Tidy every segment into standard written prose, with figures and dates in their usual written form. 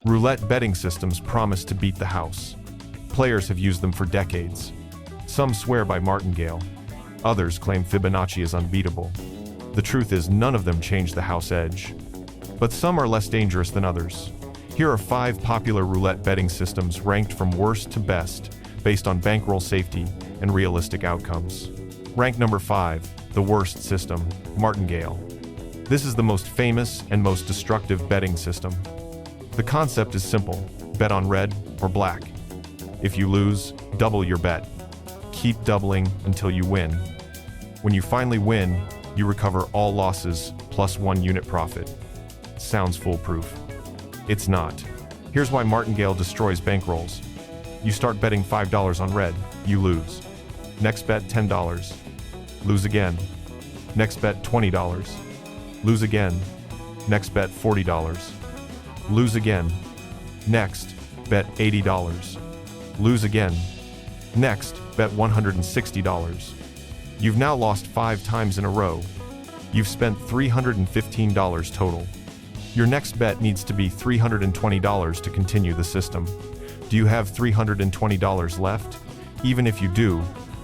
Roulette betting systems promise to beat the house. Players have used them for decades. Some swear by martingale. Others claim Fibonacci is unbeatable. The truth is, none of them change the house edge. But some are less dangerous than others. Here are 5 popular roulette betting systems ranked from worst to best, based on bankroll safety and realistic outcomes. Rank number 5, the worst system, martingale. This is the most famous and most destructive betting system. The concept is simple: bet on red or black. If you lose, double your bet. Keep doubling until you win. When you finally win, you recover all losses plus 1 unit profit. Sounds foolproof. It's not. Here's why martingale destroys bankrolls. You start betting $5 on red, you lose. Next bet $10. Lose again. Next bet $20. Lose again. Next bet $40. Lose again. Next, bet $80. Lose again. Next, bet $160. You've now lost 5 times in a row. You've spent $315 total. Your next bet needs to be $320 to continue the system. Do you have $320 left? Even if you do,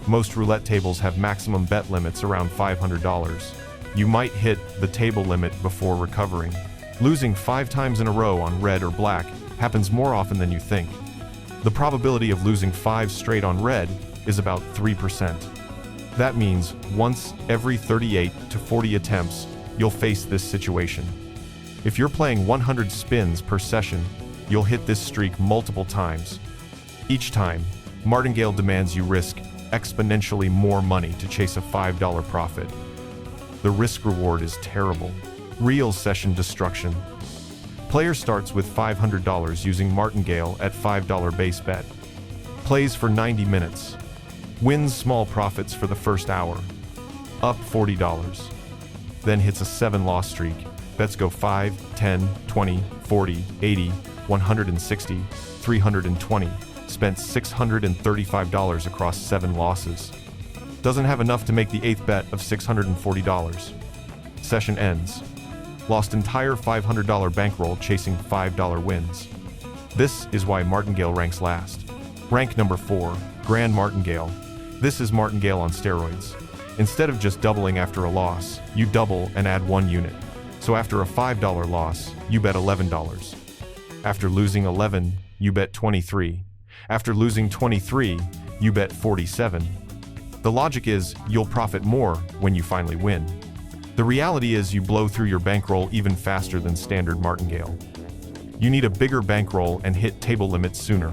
most roulette tables have maximum bet limits around $500. You might hit the table limit before recovering. Losing 5 times in a row on red or black happens more often than you think. The probability of losing 5 straight on red is about 3%. That means once every 38 to 40 attempts, you'll face this situation. If you're playing 100 spins per session, you'll hit this streak multiple times. Each time, martingale demands you risk exponentially more money to chase a $5 profit. The risk-reward is terrible. Real session destruction. Player starts with $500 using martingale at $5 base bet. Plays for 90 minutes. Wins small profits for the first hour. Up $40. Then hits a 7-loss streak. Bets go 5, 10, 20, 40, 80, 160, 320. Spent $635 across 7 losses. Doesn't have enough to make the 8th bet of $640. Session ends. Lost entire $500 bankroll chasing $5 wins. This is why martingale ranks last. Rank number 4, Grand Martingale. This is martingale on steroids. Instead of just doubling after a loss, you double and add 1 unit. So after a $5 loss, you bet $11. After losing 11, you bet 23. After losing 23, you bet 47. The logic is you'll profit more when you finally win. The reality is you blow through your bankroll even faster than standard martingale. You need a bigger bankroll and hit table limits sooner.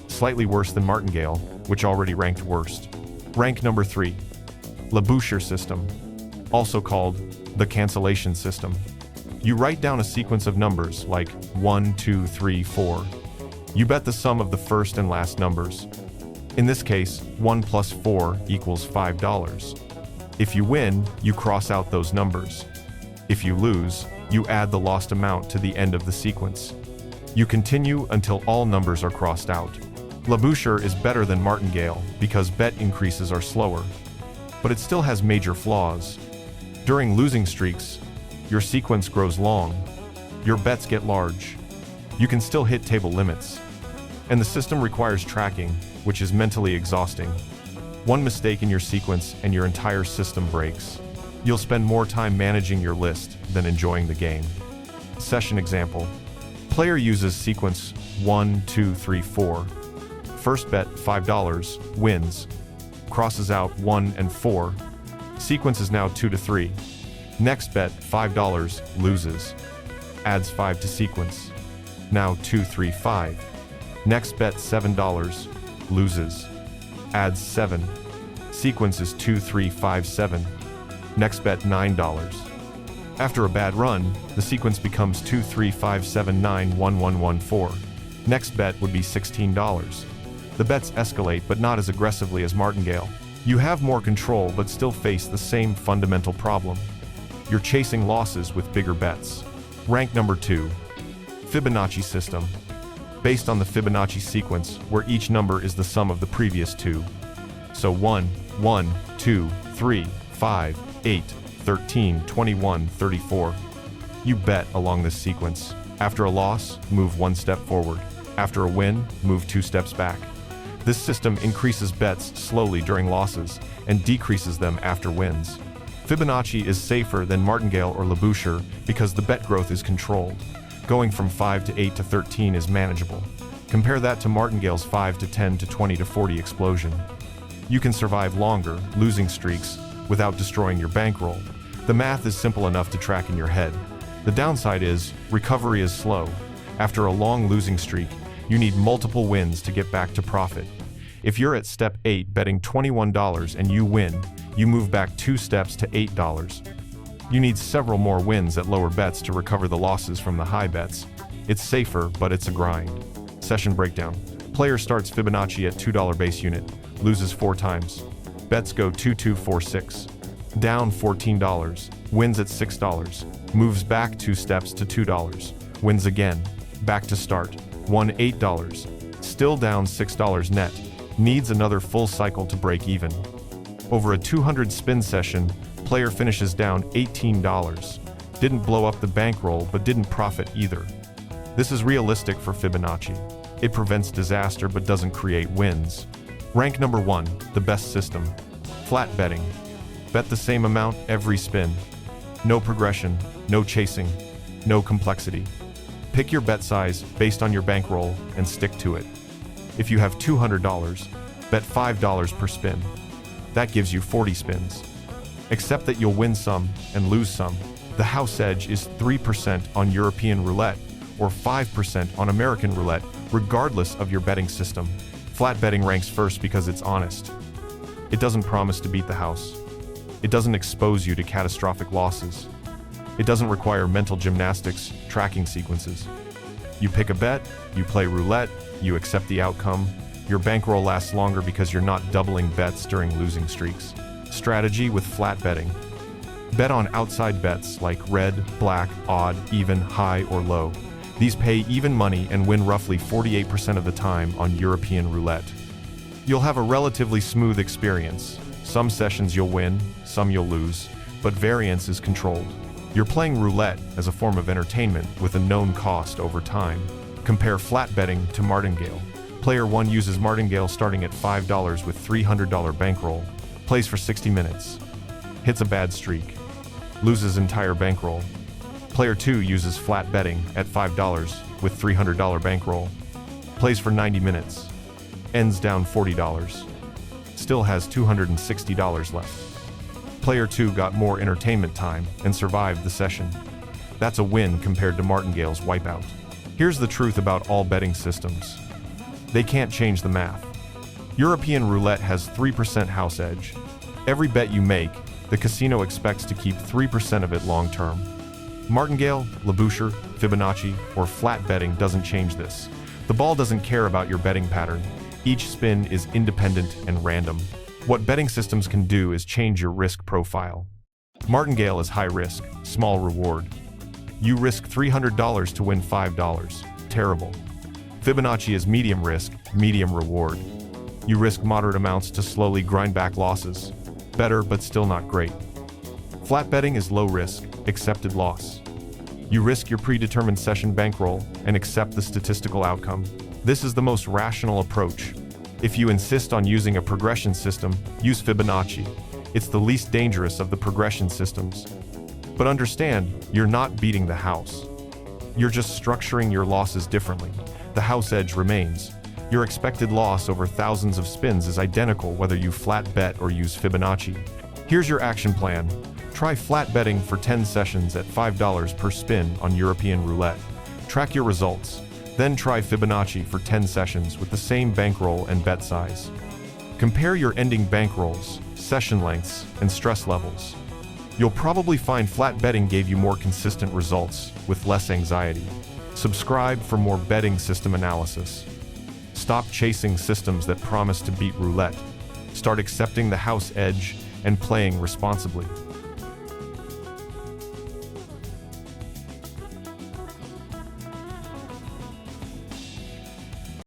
Slightly worse than martingale, which already ranked worst. Rank number 3, Labouchere system, also called the cancellation system. You write down a sequence of numbers like 1, 2, 3, 4. You bet the sum of the first and last numbers. In this case, 1 plus 4 equals $5. If you win, you cross out those numbers. If you lose, you add the lost amount to the end of the sequence. You continue until all numbers are crossed out. Labouchere is better than martingale because bet increases are slower, but it still has major flaws. During losing streaks, your sequence grows long. Your bets get large. You can still hit table limits. And the system requires tracking, which is mentally exhausting. One mistake in your sequence and your entire system breaks. You'll spend more time managing your list than enjoying the game. Session example. Player uses sequence 1, 2, 3, 4. First bet $5, wins. Crosses out 1 and 4. Sequence is now 2 to 3. Next bet $5, loses. Adds 5 to sequence. Now 2, 3, 5. Next bet $7, loses. Adds 7. Sequence is 2, 3, 5, 7. Next bet $9. After a bad run, the sequence becomes 2, 3, 5, 7, 9, 1, 1, 1, 4. Next bet would be $16. The bets escalate, but not as aggressively as martingale. You have more control but still face the same fundamental problem. You're chasing losses with bigger bets. Rank number 2, Fibonacci system. Based on the Fibonacci sequence, where each number is the sum of the previous 2. So 1, 1, 2, 3, 5, 8, 13, 21, 34. You bet along this sequence. After a loss, move 1 step forward. After a win, move 2 steps back. This system increases bets slowly during losses and decreases them after wins. Fibonacci is safer than martingale or Labouchere because the bet growth is controlled. Going from 5 to 8 to 13 is manageable. Compare that to martingale's 5 to 10 to 20 to 40 explosion. You can survive longer, losing streaks, without destroying your bankroll. The math is simple enough to track in your head. The downside is, recovery is slow. After a long losing streak, you need multiple wins to get back to profit. If you're at step 8 betting $21 and you win, you move back 2 steps to $8. You need several more wins at lower bets to recover the losses from the high bets. It's safer, but it's a grind. Session breakdown. Player starts Fibonacci at $2 base unit, loses 4 times. Bets go 2-2-4-6. Down $14, wins at $6, moves back 2 steps to $2, wins again, back to start, won $8, still down $6 net, needs another full cycle to break even. Over a 200 spin session, player finishes down $18. Didn't blow up the bankroll, but didn't profit either. This is realistic for Fibonacci. It prevents disaster but doesn't create wins. Rank number 1, the best system. Flat betting. Bet the same amount every spin. No progression, no chasing, no complexity. Pick your bet size based on your bankroll and stick to it. If you have $200, bet $5 per spin. That gives you 40 spins. Accept that you'll win some and lose some. The house edge is 3% on European roulette or 5% on American roulette, regardless of your betting system. Flat betting ranks first because it's honest. It doesn't promise to beat the house. It doesn't expose you to catastrophic losses. It doesn't require mental gymnastics, tracking sequences. You pick a bet, you play roulette, you accept the outcome. Your bankroll lasts longer because you're not doubling bets during losing streaks. Strategy with flat betting. Bet on outside bets like red, black, odd, even, high, or low. These pay even money and win roughly 48% of the time on European roulette. You'll have a relatively smooth experience. Some sessions you'll win, some you'll lose, but variance is controlled. You're playing roulette as a form of entertainment with a known cost over time. Compare flat betting to martingale. Player 1 uses martingale starting at $5 with $300 bankroll, plays for 60 minutes, hits a bad streak, loses entire bankroll. Player 2 uses flat betting at $5 with $300 bankroll, plays for 90 minutes, ends down $40, still has $260 left. Player 2 got more entertainment time and survived the session. That's a win compared to martingale's wipeout. Here's the truth about all betting systems. They can't change the math. European roulette has 3% house edge. Every bet you make, the casino expects to keep 3% of it long term. Martingale, Labouchere, Fibonacci, or flat betting doesn't change this. The ball doesn't care about your betting pattern. Each spin is independent and random. What betting systems can do is change your risk profile. Martingale is high risk, small reward. You risk $300 to win $5. Terrible. Fibonacci is medium risk, medium reward. You risk moderate amounts to slowly grind back losses. Better, but still not great. Flat betting is low risk, accepted loss. You risk your predetermined session bankroll and accept the statistical outcome. This is the most rational approach. If you insist on using a progression system, use Fibonacci. It's the least dangerous of the progression systems. But understand, you're not beating the house. You're just structuring your losses differently. The house edge remains. Your expected loss over thousands of spins is identical whether you flat bet or use Fibonacci. Here's your action plan. Try flat betting for 10 sessions at $5 per spin on European roulette. Track your results. Then try Fibonacci for 10 sessions with the same bankroll and bet size. Compare your ending bankrolls, session lengths, and stress levels. You'll probably find flat betting gave you more consistent results with less anxiety. Subscribe for more betting system analysis. Stop chasing systems that promise to beat roulette. Start accepting the house edge and playing responsibly.